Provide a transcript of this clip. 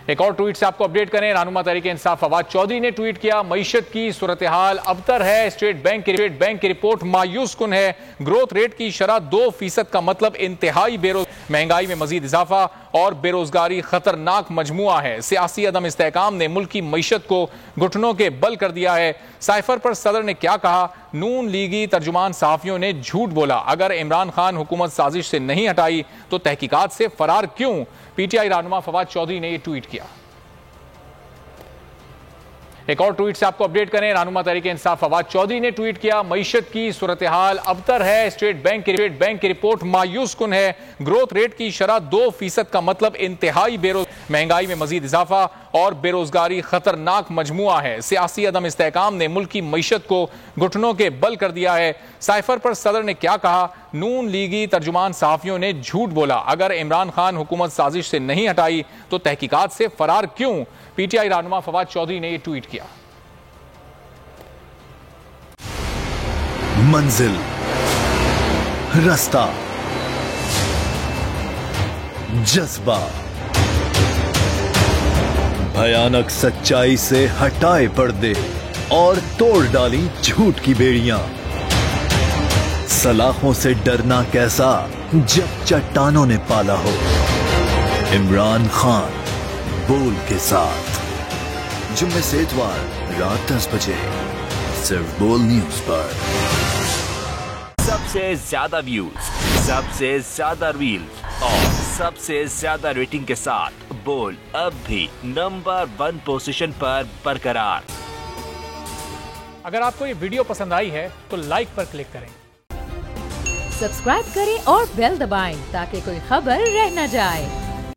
एक और ट्वीट से आपको अपडेट करें। रहनुमा तहरीक-ए-इंसाफ फवाद चौधरी ने ट्वीट किया, मईशत की सूरत हाल अबतर है। स्टेट बैंक की रिपोर्ट मायूस कुन है। ग्रोथ रेट की शरह 2% का मतलब इंतहाई महंगाई में मजीद इजाफा और बेरोजगारी खतरनाक मजमुआ है। सियासी अदम इस्तेहकाम ने मुल्क की मईशत को घुटनों के बल कर दिया है। साइफर पर सदर ने क्या कहा, नून लीगी तर्जुमान सहाफियों ने झूठ बोला। अगर इमरान खान हुकूमत साजिश से नहीं हटाई तो तहकीकात से फरार क्यों। पीटीआई रहनुमा फवाद चौधरी ने यह ट्वीट किया। एक और ट्वीट से आपको अपडेट करें। रहनुमा तहरीक-ए-इंसाफ फवाद चौधरी ने ट्वीट किया, मईशत की सूरत हाल अबतर है। स्टेट बैंक की रिपोर्ट मायूस कुन है। ग्रोथ रेट की शरह 2% का मतलब इंतहाई महंगाई में मजीद इजाफा और बेरोजगारी खतरनाक मजमुआ है। सियासी अदम इस्तेहकाम ने मुल्क की मईशत को घुटनों के बल कर दिया है। साइफर पर सदर ने क्या कहा, नून लीगी तर्जुमान सहाफियों ने झूठ बोला। अगर इमरान खान हुकूमत साजिश से नहीं हटाई तो तहकीकात से फरार क्यों। पीटीआई रहनुमा फवाद चौधरी ने यह ट्वीट किया। मंजिल, रास्ता, जज्बा, भयानक सच्चाई से हटाए पर्दे और तोड़ डाली झूठ की बेड़ियां। सलाखों से डरना कैसा जब चट्टानों ने पाला हो। इमरान खान बोल के साथ जुम्मे से इतवार रात 10 बजे सिर्फ बोल न्यूज पर। सबसे ज्यादा व्यूज, सबसे ज्यादा रील्स और सबसे ज्यादा रेटिंग के साथ बोल अब भी नंबर 1 पोजीशन पर बरकरार। अगर आपको ये वीडियो पसंद आई है तो लाइक पर क्लिक करें, सब्सक्राइब करें और बेल दबाएं ताकि कोई खबर रह न जाए।